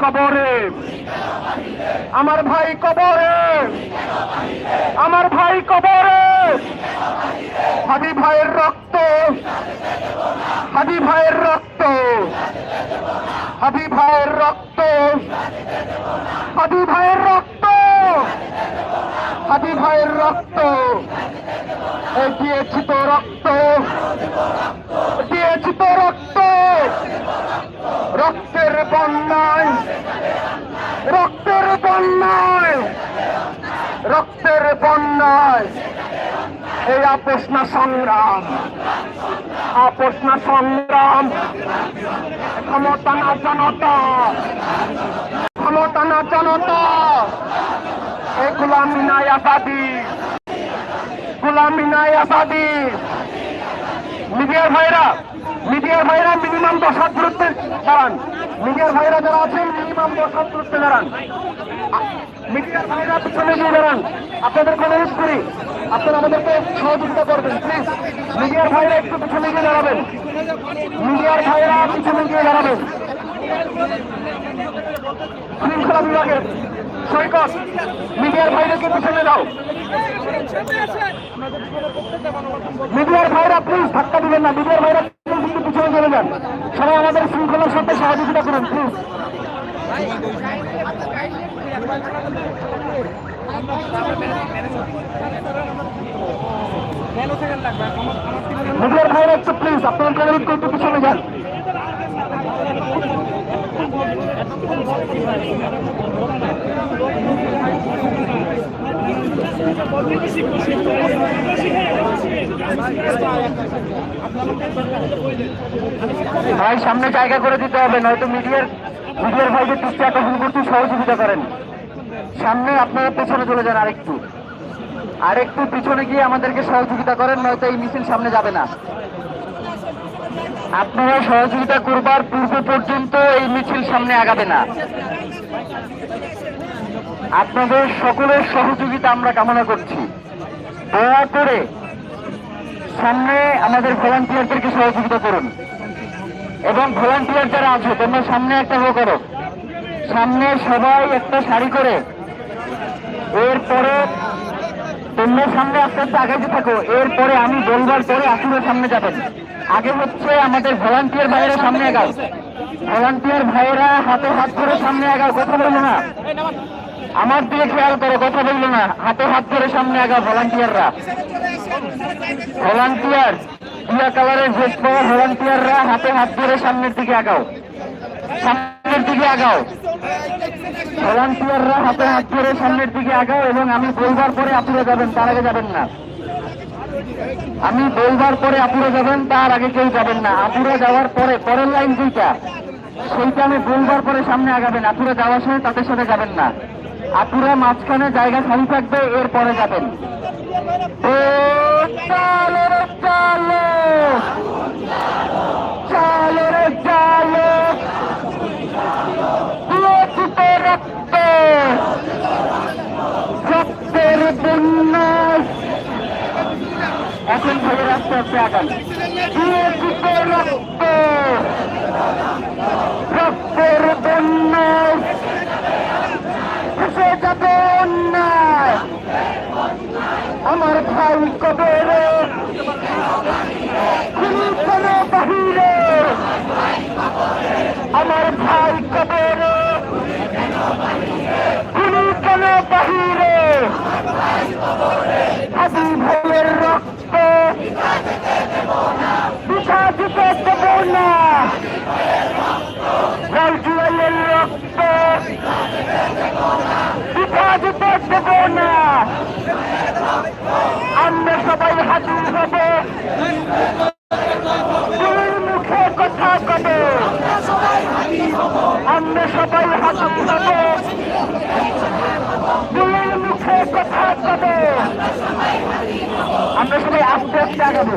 কবরে, আমার ভাই কবরে, আমার ভাই কবরে। হাদি ভাইয়ের রক্ত, হাদি ভাইয়ের রক্ত, হাদি ভাইয়ের রক্ত, হাদি ভাইয়ের রক্ত, হাদি ভাইয়ের রক্ত। এই দিয়েছি তো রক্ত, দিয়েছি তো রক্ত, রক্তের বন্যায়, রক্তের বন্যায়, রক্তের বন্যায়। এই আপোষ না সংগ্রাম, আপোষ না সংগ্রাম। ক্ষমতা না জনতা, ক্ষমতা না জনতা। এই গোলামি নাই আজাদি, গোলামি নাই আজাদি। মিডিয়ার ভাইরা, মিডিয়ার ভাইরা মিনিমাম 10 হাত দূরত্বে দাঁড়ান। মিডিয়ার ভাইরা যারা আছেন মিনিমাম 10 হাত দূরত্বে দাঁড়ান। মিডিয়ার ভাইরা পিছনে গিয়ে দাঁড়ান। আপনাদেরকে অনুরোধ করি আপনারা আমাদেরকে সহযোগিতা করবেন প্লিজ। মিডিয়ার ভাইরা একটু পিছনে গিয়ে দাঁড়াবেন, মিডিয়ার ভাইরা পিছনে গিয়ে দাঁড়াবেন। শৃঙ্খলা বিভাগের সৈকত, মিডিয়ার ভাইদেরকে পিছনে দাও। মিডিয়ার ভাইরা প্লিজ ধাক্কা দিবেন না, মিডিয়ার ভাইরা প্লিজ একটু পিছনে চলে যান। সবাই আমাদের শৃঙ্খলার সাথে সহযোগিতা করুন প্লিজ। মিডিয়ার ভাইরা একটু প্লিজ আপনাদের অনুরোধ একটু পিছনে যান। ভাই সামনে জায়গা করে দিতে হবে, নয়তো মিডিয়ার ভাইদের দৃষ্টি আকর্ষণ করতে সহযোগিতা করেন। সামনে আপনারা পেছনে চলে যান, আরেকটু পিছনে গিয়ে আমাদেরকে সহযোগিতা করেন, নয়তো এই মিছিল সামনে যাবে না। আপনারা সহযোগিতা করবার পূর্ব পর্যন্ত এই মিছিল সামনে আগাবে না। আপনাদের সকলের সহযোগিতা আমরা কামনা করছি। দয়া করে সামনে আমাদের ভলান্টিয়ারদেরকে সহযোগিতা করুন, এবং ভলান্টিয়ার যারা আছে তোমরা সামনে একটা রো করো, সামনে সবাই একটা সারি করে। এরপরে তোমরা সামনে আস্তে আস্তে আগাইতে থাকো, এরপরে আমি বলবার পরে আপনারা সামনে যাবেন। আগে হচ্ছে আমাদের ভলান্টিয়ার ভাইয়েরা সামনে আগাও, ভলান্টিয়ার ভাইয়েরা হাতে হাত ধরে সামনে আগাও। কথা বললো না, আমার দিকে খেয়াল করো, কথা বললো না, হাতে হাত ধরে সামনে আগাও ভলান্টিয়াররা। ভলান্টিয়ার টিয়া কালারের ড্রেস পরা ভলান্টিয়াররা হাতে হাত ধরে সামনের দিকে আগাও, সামনের দিকে আগাও। ভলান্টিয়াররা হাতে হাত ধরে সামনের দিকে আগাও, এবং আমি বলবার পরে আপনারা যাবেন, তার আগে যাবেন না। আমি বলবার পরে আপনারা যাবেন, তার আগে কেউ যাবেন না। আপনারা যাওয়ার পরে পরের লাইন যেটা, সেইটা আমি বলবার পরে সামনে আগাবেন। আপনারা যাওয়ার সময় তাদের সাথে যাবেন না। আপনারা মাঝখানে জায়গা খালি থাকবে, এরপরে যাবেন। চালো রে চালো, চালো রে চালো, রক্ত, রক্তের বন্যায়। এখন ভাইয়ের আস্তে আস্তে আগান। রক্ত, রক্তের বন্যায় ভেসে যাবে অন্যায়। আমার ভাই কবরে, খুনি কেন বাহিরে, আমার ভাই কবরে, খুনি কেন বাহিরে। হাদি ভাইয়ের রক্ত পিঠা দিতে দেব না, লাল জুয়েলের রক্ত পিঠা দিতে দেব না। আমরা সবাই হাজির হব, দুই মুখে কথা কব, আমরা সবাই হাজির হব, দুই মুখে কথা কব। আমরা সবাই আস্তে আস্তে আগাবো,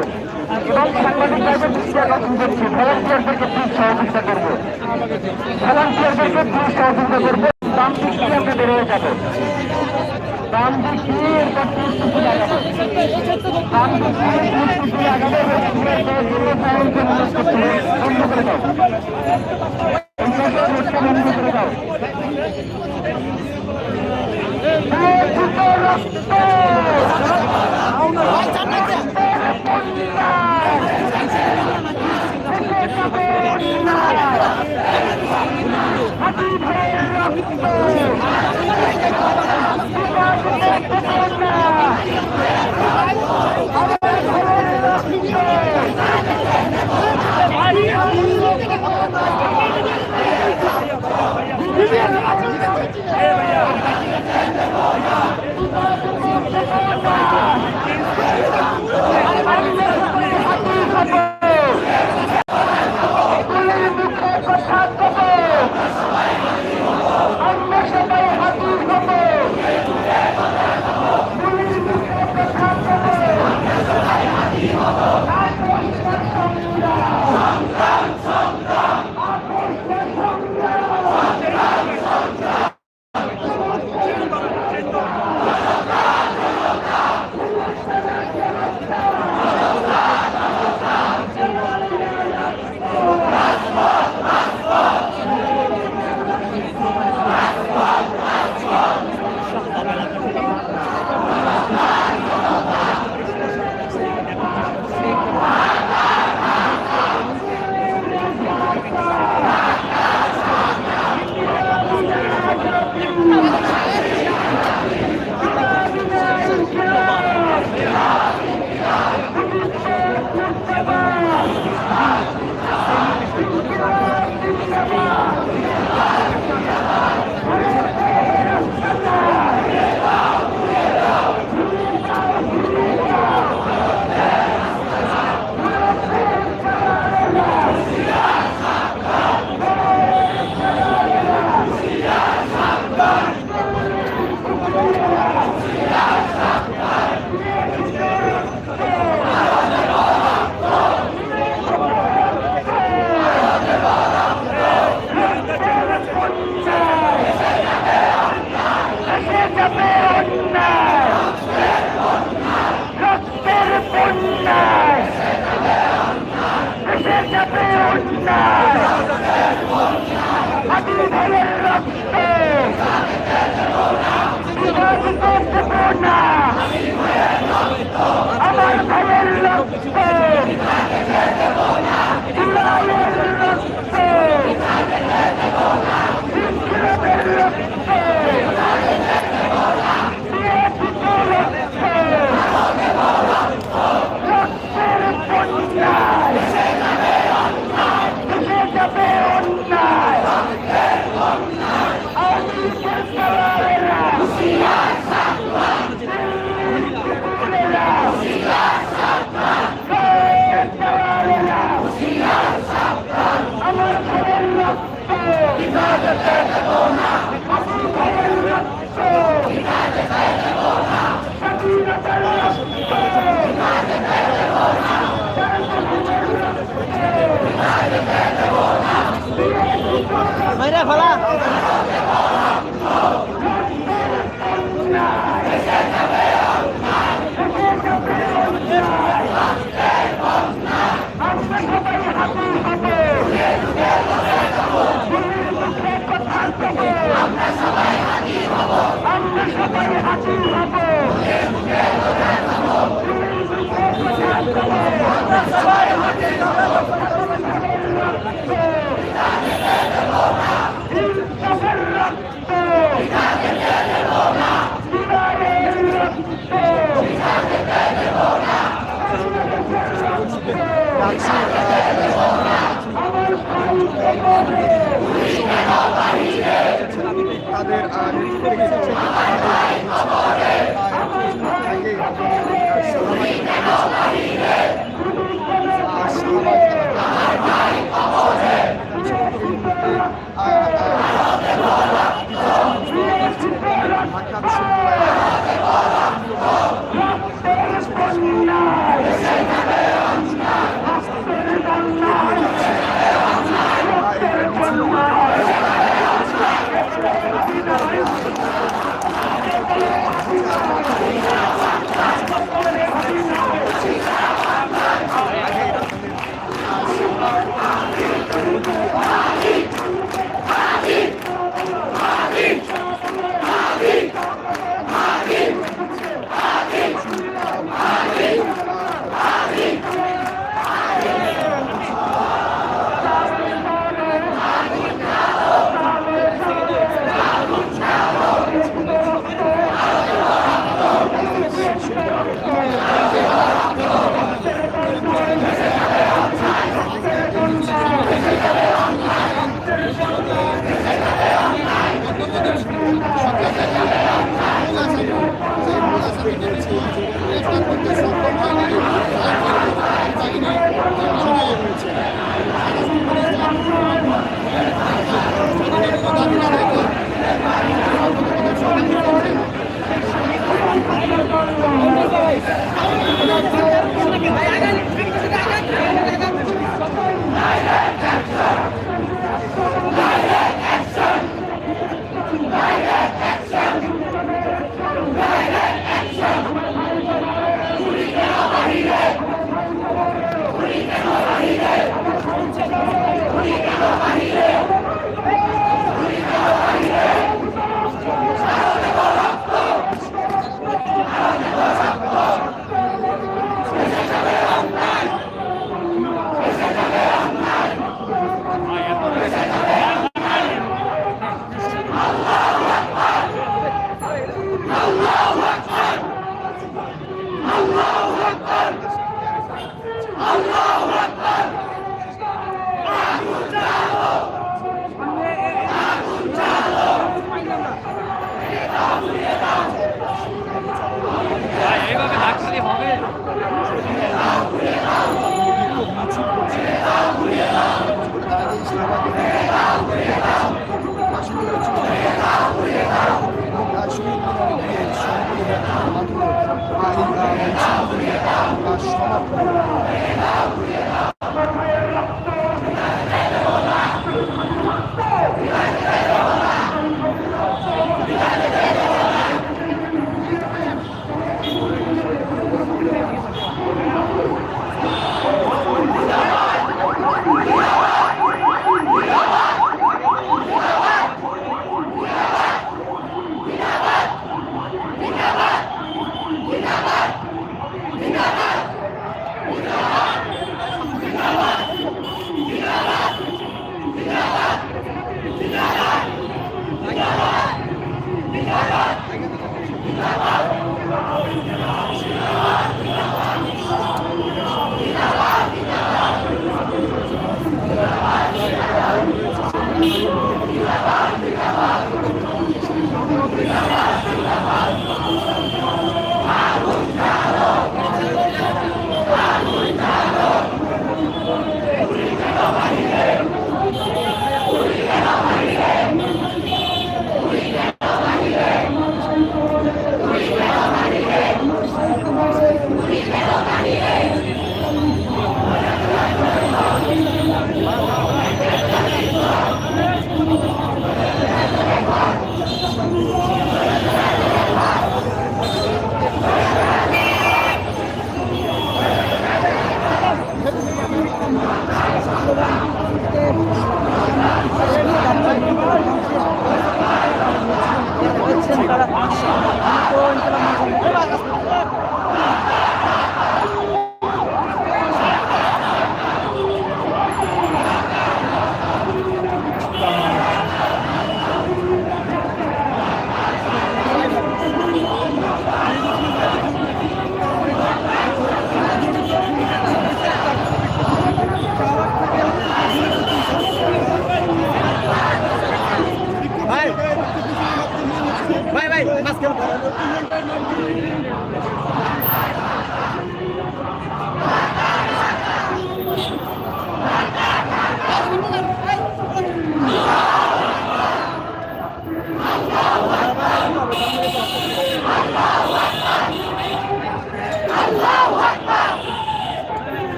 এবং সাংবাদিকদের দৃষ্টি আকর্ষণ করছি। ভলান্টিয়ারদেরকে প্লিজ সহযোগিতা করবো, ভলান্টিয়ারদেরকে প্লিজ সহযোগিতা করবো। দাম দিক দিয়ে আমরা বেরোয় যাবো, দাম দিক দিয়ে দাম দিক দিয়ে আগাবে। বন্ধ করে দাও। এটা বন্ধ করে দাও।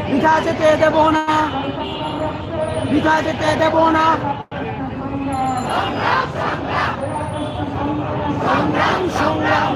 পিঠা যেতে দেব না, পিঠা যেতে দেব না। সংগ্রাম সংগ্রাম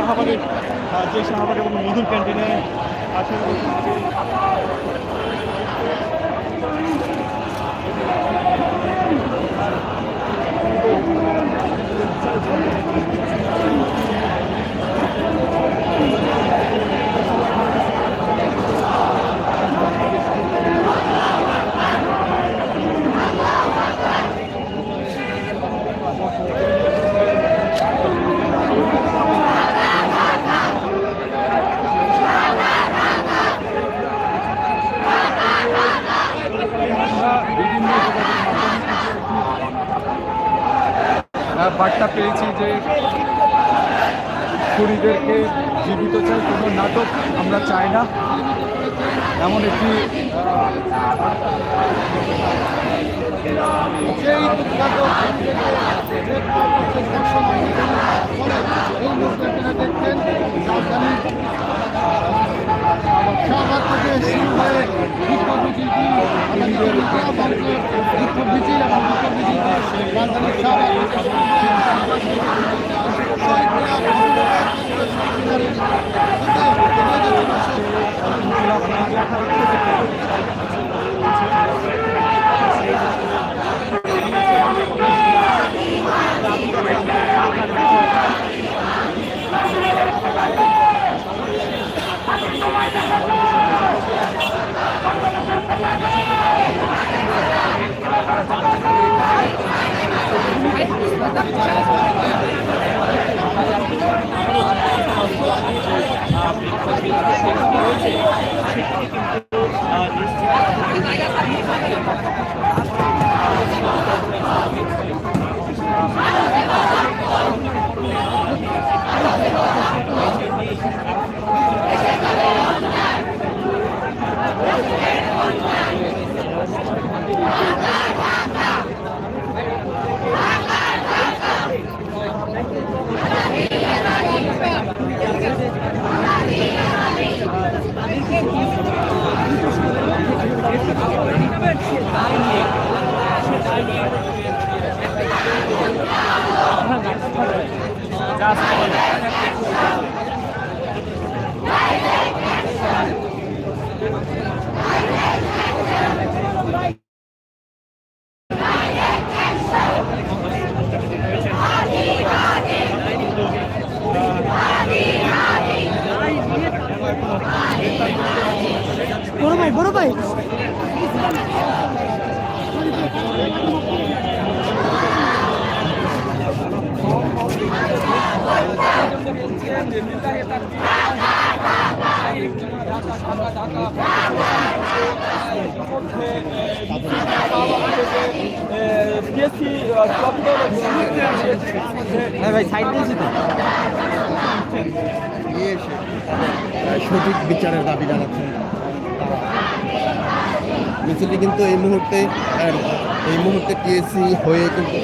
শাহবাগের যে শাহবাগ এবং মধুর ক্যান্টিনে আসলে বার্তা পেয়েছি যে খুনিদেরকে জীবিত চাই, কোনো নাটক আমরা চাই না, এমন একটি শাহবাগ থেকে শুরু হয়ে বিক্ষোভ মিছিলটি আমাদের বিক্ষোভ মিছিল এবং বিক্ষোভ মিছিলটি রাজধানীর বড় ভাই ভাই সাইড দিয়েছি তো সঠিক বিচারের দাবি জানাচ্ছেন। মিছিলটি কিন্তু এই মুহূর্তে টিএসসি হয়ে কিন্তু